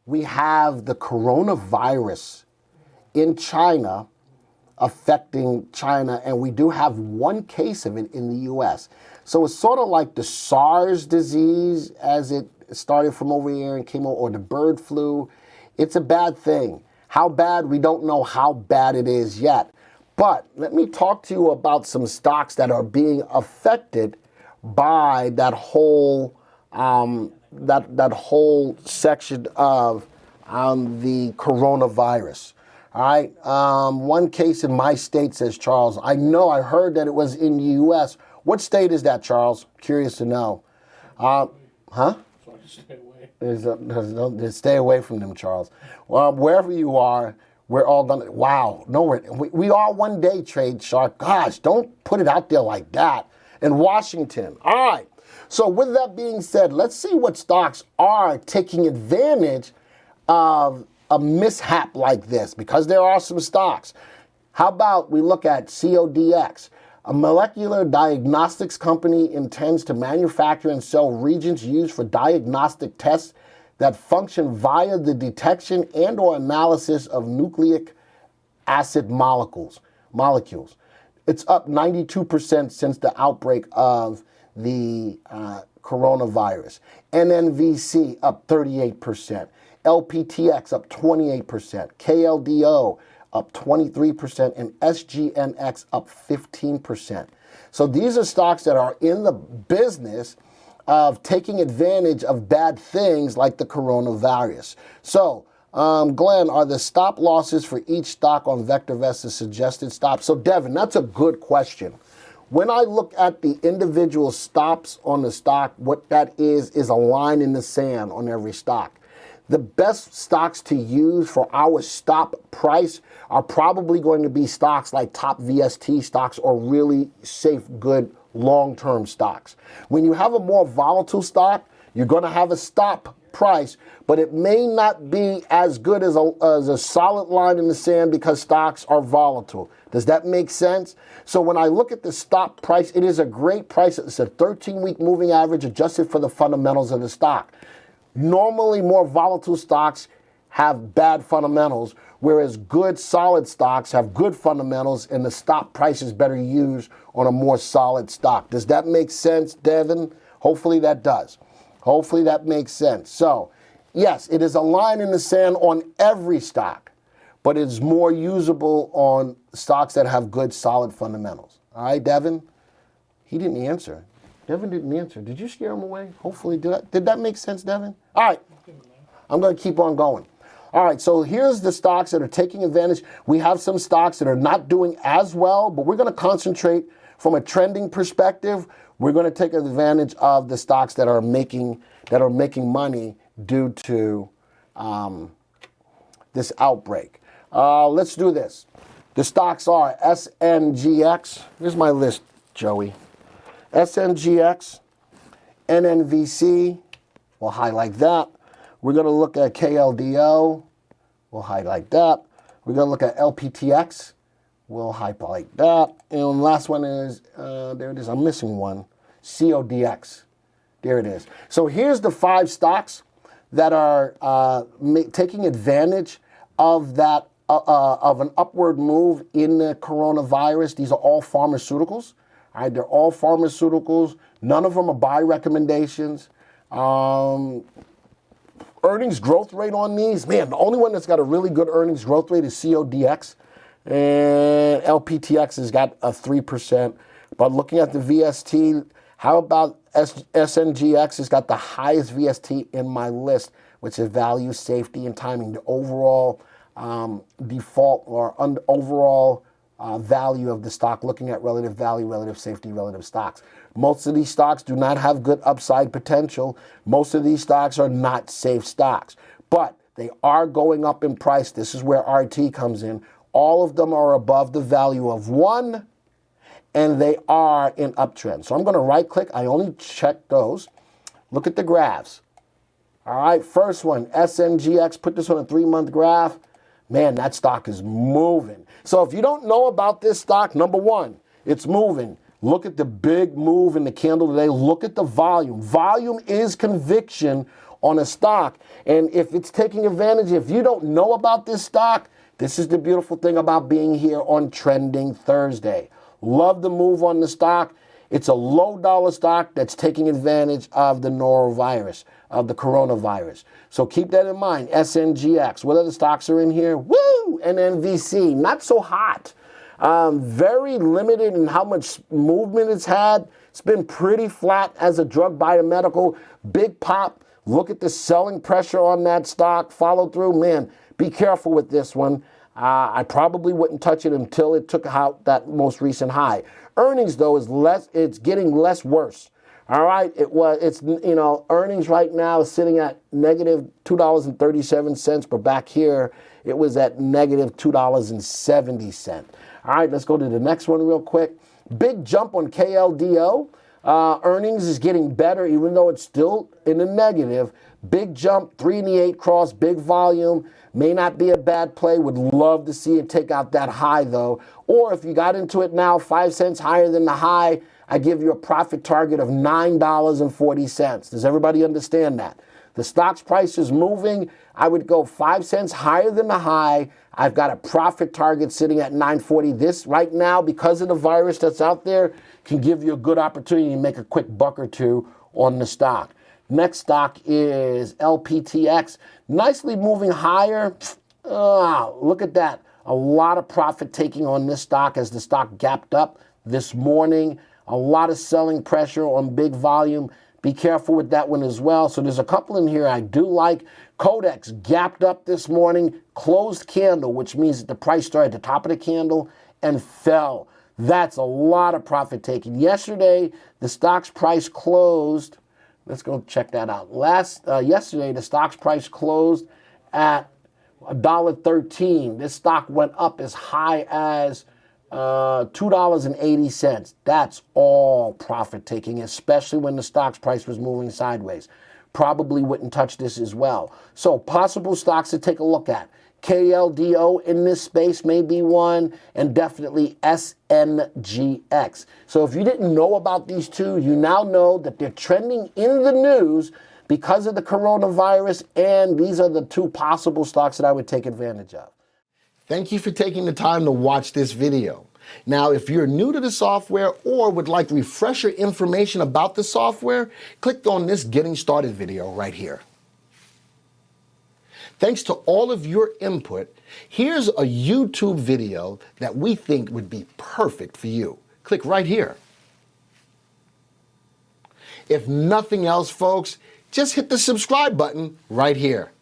we have the coronavirus in China affecting China, and we do have one case of it in the U.S. So it's sort of like the SARS disease as it started from over here and came over, or the bird flu. It's a bad thing. How bad? We don't know how bad it is yet. But let me talk to you about some stocks that are being affected by that whole that whole section of the coronavirus. All right. One case in my state, says Charles. I heard that it was in the U.S. What state is that, Charles? Curious to know. Huh? Stay away from them, Charles. Well, wherever you are, we're all gonna. Wow, no, we are one day, Trade Shark. Gosh, don't put it out there like that. In Washington. All right. So with that being said, let's see what stocks are taking advantage of a mishap like this, because there are some stocks. How about we look at CODX? A molecular diagnostics company intends to manufacture and sell reagents used for diagnostic tests that function via the detection and or analysis of nucleic acid molecules. It's up 92% since the outbreak of the coronavirus. NNVC up 38%. LPTX up 28%. KLDO up 23%, and SGNX up 15%. So these are stocks that are in the business of taking advantage of bad things like the coronavirus. So, Glenn, are the stop losses for each stock on VectorVest the suggested stop? So, Devin, that's a good question. When I look at the individual stops on the stock, what that is a line in the sand on every stock. The best stocks to use for our stop price are probably going to be stocks like top VST stocks or really safe, good, long-term stocks. When you have a more volatile stock, you're going to have a stop price, but it may not be as good as a solid line in the sand because stocks are volatile. Does that make sense? So when I look at the stop price, it is a great price. It's a 13-week moving average adjusted for the fundamentals of the stock. Normally, more volatile stocks have bad fundamentals, whereas good, solid stocks have good fundamentals, and the stop price is better used on a more solid stock. Does that make sense, Devin? Hopefully that does. Hopefully that makes sense. So, yes, it is a line in the sand on every stock, but it's more usable on stocks that have good, solid fundamentals. All right, Devin? He didn't answer. Devin didn't answer. Did you scare him away? Hopefully, did that make sense, Devin? All right. I'm going to keep on going. All right, so here's the stocks that are taking advantage. We have some stocks that are not doing as well, but we're going to concentrate from a trending perspective. We're going to take advantage of the stocks that are making money due to this outbreak. Let's do this. The stocks are SNGX. Here's my list, Joey. SNGX, NNVC, we'll highlight that. We're going to look at KLDO, we'll highlight that. We're going to look at LPTX, we'll highlight that. And the last one is, there it is, I'm missing one, CODX. There it is. So here's the 5 stocks that are taking advantage of that, of an upward move in the coronavirus. These are all pharmaceuticals. All right, they're all pharmaceuticals. None of them are buy recommendations. Earnings growth rate on these, man, the only one that's got a really good earnings growth rate is CODX. And LPTX has got a 3%. But looking at the VST, how about SNGX has got the highest VST in my list, which is value, safety, and timing. The overall default or overall value of the stock, looking at relative value, relative safety, relative stocks. Most of these stocks do not have good upside potential. Most of these stocks are not safe stocks, but they are going up in price. This is where RT comes in. All of them are above the value of 1, and they are in uptrend. So I'm going to right click. I only check those. Look at the graphs. All right, first one, SNGX, put this on a 3-month graph. Man, that stock is moving. So if you don't know about this stock, number one, it's moving. Look at the big move in the candle today. Look at the volume. Volume is conviction on a stock. And if it's taking advantage, if you don't know about this stock, this is the beautiful thing about being here on Trending Thursday. Love the move on the stock. It's a low dollar stock that's taking advantage of the norovirus, of the coronavirus. So keep that in mind. SNGX. What other stocks are in here? Woo! NNVC. Not so hot. Very limited in how much movement it's had. It's been pretty flat as a drug biomedical. Big pop. Look at the selling pressure on that stock. Follow through. Man, be careful with this one. I probably wouldn't touch it until it took out that most recent high. Earnings, though, it's getting less worse. All right, it's earnings right now is sitting at negative $2.37, but back here it was at negative $2.70. All right, let's go to the next one real quick. Big jump on KLDO. Earnings is getting better, even though it's still in the negative. Big jump, 3 in the 8 cross, big volume. May not be a bad play. Would love to see it take out that high, though. Or if you got into it now, 5 cents higher than the high, I give you a profit target of $9.40. Does everybody understand that? The stock's price is moving. I would go 5 cents higher than the high. I've got a profit target sitting at $9.40. This right now, because of the virus that's out there, can give you a good opportunity to make a quick buck or two on the stock. Next stock is LPTX. Nicely moving higher. Look at that. A lot of profit taking on this stock as the stock gapped up this morning. A lot of selling pressure on big volume. Be careful with that one as well. So there's a couple in here I do like. Codex gapped up this morning, closed candle, which means that the price started at the top of the candle and fell. That's a lot of profit taking. Yesterday, the stock's price closed. Let's go check that out. Yesterday, the stock's price closed at $1.13. This stock went up as high as $2.80. That's all profit taking, especially when the stock's price was moving sideways. Probably wouldn't touch this as well. So possible stocks to take a look at. KLDO in this space may be one, and definitely SNGX. So if you didn't know about these two, you now know that they're trending in the news because of the coronavirus, and these are the two possible stocks that I would take advantage of. Thank you for taking the time to watch this video. Now, if you're new to the software or would like refresher information about the software, click on this Getting Started video right here. Thanks to all of your input, here's a YouTube video that we think would be perfect for you. Click right here. If nothing else, folks, just hit the subscribe button right here.